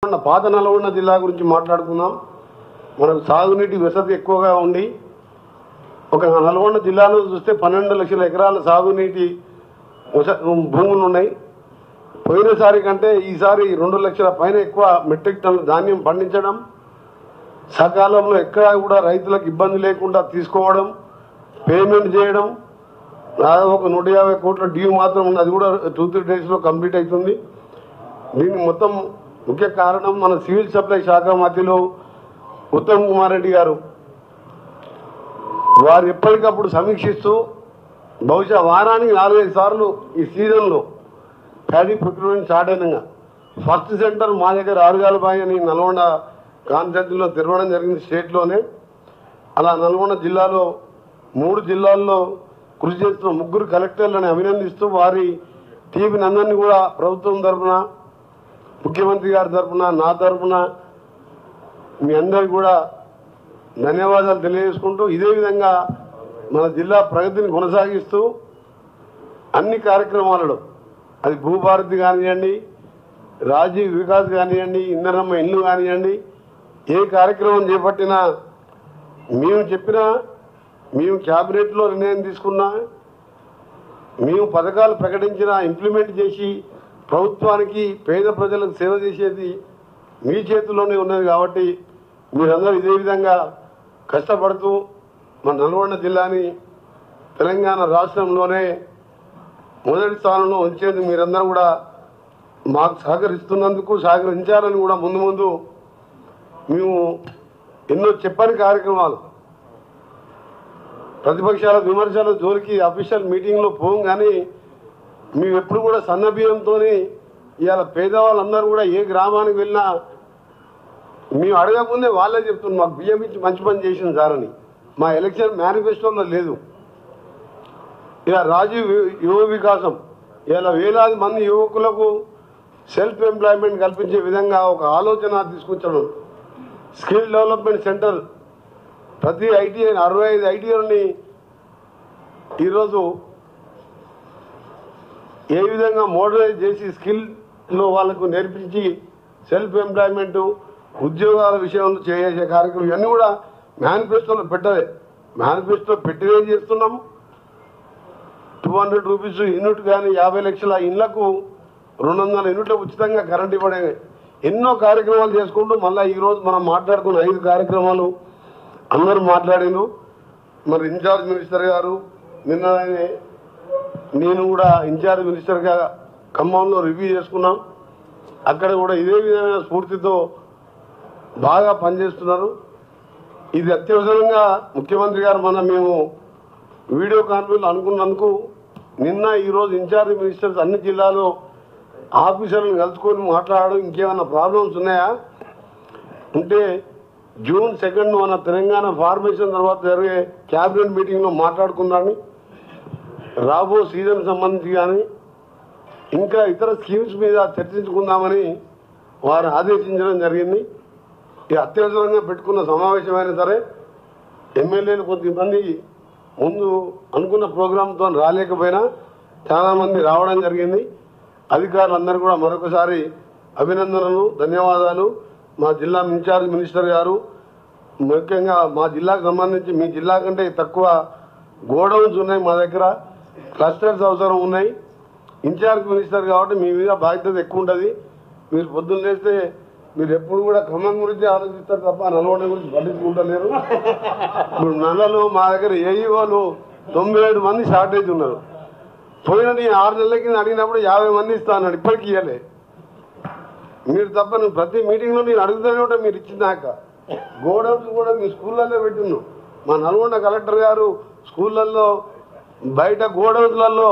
పాత నల్గొండ జిల్లా గురించి మాట్లాడుకుందాం. మనకు సాగునీటి వసతి ఎక్కువగా ఉంది. ఒక నల్గొండ జిల్లాలో చూస్తే 12 లక్షల ఎకరాల సాగునీటి భూములు ఉన్నాయి. పోయినసారి కంటే ఈసారి 2 లక్షల పైన ఎక్కువ మెట్రిక్ టన్నుల ధాన్యం పండించడం, సకాలంలో ఎక్కడా కూడా రైతులకు ఇబ్బంది లేకుండా తీసుకోవడం, పేమెంట్ చేయడం. దాదాపు ఒక 150 కోట్ల డ్యూ మాత్రం ఉంది. అది కూడా 2-3 డేస్లో కంప్లీట్ అవుతుంది. దీనికి మొత్తం ముఖ్య కారణం మన సివిల్ సప్లై శాఖ మంత్రిలో ఉత్తమ్ కుమార్ రెడ్డి గారు. వారు ఎప్పటికప్పుడు సమీక్షిస్తూ బహుశా వారానికి 4-5 సార్లు ఈ సీజన్లో ప్యాడీ ప్రొక్యూర్మెంట్ స్టార్ట్ అయినాక ఫస్ట్ సెంటర్ మా దగ్గర ఆరుగాలబాయి అని నల్గొండ కాన్స్టిట్యూన్సీలో తెరవడం జరిగింది స్టేట్లోనే. అలా నల్గొండ జిల్లాలో 3 జిల్లాల్లో కృషి చేస్తున్న 3 కలెక్టర్లను అభినందిస్తూ వారి టీవీ అందరినీ కూడా ప్రభుత్వం తరఫున, ముఖ్యమంత్రి గారి తరఫున, నా తరఫున మీ అందరికీ కూడా ధన్యవాదాలు తెలియజేసుకుంటూ, ఇదే విధంగా మన జిల్లా ప్రగతిని కొనసాగిస్తూ అన్ని కార్యక్రమాలలో అది భూభారతి కానివ్వండి, రాజీవ్ వికాస్ కానివ్వండి, ఇందిరమ్మ ఇల్లు కానివ్వండి, ఏ కార్యక్రమం చేపట్టినా మేము క్యాబినెట్లో నిర్ణయం తీసుకున్నా, మేము పథకాలు ప్రకటించినా ఇంప్లిమెంట్ చేసి ప్రభుత్వానికి పేద ప్రజలకు సేవ చేసేది మీ చేతుల్లోనే ఉన్నది. కాబట్టి మీరందరూ ఇదే విధంగా కష్టపడుతూ మన నల్గొండ జిల్లాని తెలంగాణ రాష్ట్రంలోనే మొదటి స్థానంలో ఉంచేందుకు మీరందరూ కూడా మాకు సహకరిస్తున్నందుకు, సహకరించాలని కూడా ముందు మేము ఎన్నో చెప్పని కార్యక్రమాలు, ప్రతిపక్షాల విమర్శల జోలికి అఫీషియల్ మీటింగ్లో పోం. కానీ మేము ఎప్పుడు కూడా సన్నబియ్యంతో ఇవాళ పేదవాళ్ళందరూ కూడా ఏ గ్రామానికి వెళ్ళినా మేము అడగకముందే వాళ్ళే చెప్తున్నారు మాకు బియ్యం ఇచ్చి మంచి పని చేసింది సార్ అని. మా ఎలక్షన్ మేనిఫెస్టోలో లేదు. ఇలా రాజీవ్ యువ వికాసం ఇలా వేలాది మంది యువకులకు సెల్ఫ్ ఎంప్లాయ్మెంట్ కల్పించే విధంగా ఒక ఆలోచన తీసుకొచ్చడం. స్కిల్ డెవలప్మెంట్ సెంటర్ ప్రతి ఐటీఐ 65 ఐటీఐని ఈరోజు ఏ విధంగా మోడలైజ్ చేసి స్కిల్లో వాళ్ళకు నేర్పించి సెల్ఫ్ ఎంప్లాయ్మెంటు, ఉద్యోగాల విషయంలో చేసే కార్యక్రమం ఇవన్నీ కూడా మేనిఫెస్టోలో పెట్టలే. మేనిఫెస్టో పెట్టినే చేస్తున్నాం. 200 రూపీస్ యూనిట్ కానీ 50 లక్షల ఇళ్లకు 200 యూనిట్ల ఉచితంగా కరెంట్ ఇవ్వడం, ఎన్నో కార్యక్రమాలు చేసుకుంటూ మళ్ళీ ఈరోజు మనం మాట్లాడుకున్న 5 కార్యక్రమాలు అందరూ మాట్లాడిను. మరి ఇన్ఛార్జ్ మినిస్టర్ గారు నిన్న నేను కూడా ఇన్ఛార్జ్ మినిస్టర్గా ఖమ్మంలో రివ్యూ చేసుకున్నాం. అక్కడ కూడా ఇదే విధమైన స్ఫూర్తితో బాగా పనిచేస్తున్నారు. ఇది అత్యవసరంగా ముఖ్యమంత్రి గారు మేము వీడియో కాన్ఫరెన్స్ అనుకున్నందుకు నిన్న ఈరోజు ఇన్ఛార్జ్ మినిస్టర్స్ అన్ని జిల్లాలో ఆఫీసర్లను కలుసుకొని మాట్లాడడం, ఇంకేమైనా ప్రాబ్లమ్స్ ఉన్నాయా ఉంటే జూన్ 2 మన తెలంగాణ ఫార్మేషన్ తర్వాత జరిగే క్యాబినెట్ మీటింగ్లో మాట్లాడుకున్నాను. రాబో సీజన్ సంబంధించి కానీ ఇంకా ఇతర స్కీమ్స్ మీద చర్చించుకుందామని వారు ఆదేశించడం జరిగింది. ఇక అత్యవసరంగా పెట్టుకున్న సమావేశమైనా సరే ఎమ్మెల్యేలు కొద్దిమంది ముందు అనుకున్న ప్రోగ్రాంతో రాలేకపోయినా చాలామంది రావడం జరిగింది. అధికారులందరూ కూడా మరొకసారి అభినందనలు, ధన్యవాదాలు. మా జిల్లా ఇన్ఛార్జ్ మినిస్టర్ గారు ముఖ్యంగా మా జిల్లాకు సంబంధించి మీ జిల్లా కంటే తక్కువ గోడౌన్స్ ఉన్నాయి మా దగ్గర, క్లస్టర్స్ అవసరం ఉన్నాయి. ఇన్ఛార్జ్ మినిస్టర్ కాబట్టి మీ మీద బాధ్యత ఎక్కువ ఉంటుంది. మీరు పొద్దున్న లేస్తే మీరు ఎప్పుడు కూడా ఖమ్మం గురించి ఆలోచిస్తారు తప్ప నల్గొండ గురించి పట్టించుకుంటలేరు. ఇప్పుడు నల్లలో మా దగ్గర ఏఈఓలు 97 మంది షార్టేజ్ ఉన్నారు. పోయిన 6 నెలల కింద అడిగినప్పుడు 50 మంది ఇస్తా అన్నాడు, ఇప్పటికీ ఇవ్వలే. మీరు తప్ప నువ్వు ప్రతి మీటింగ్లో నేను అడుగుతూనే ఉంటా. మీరు ఇచ్చినాక గోడౌన్స్ కూడా మీ స్కూళ్ళల్లో పెట్టిన్నావు. మా నల్గొండ కలెక్టర్ గారు స్కూళ్ళల్లో బయట గోడౌన్స్లలో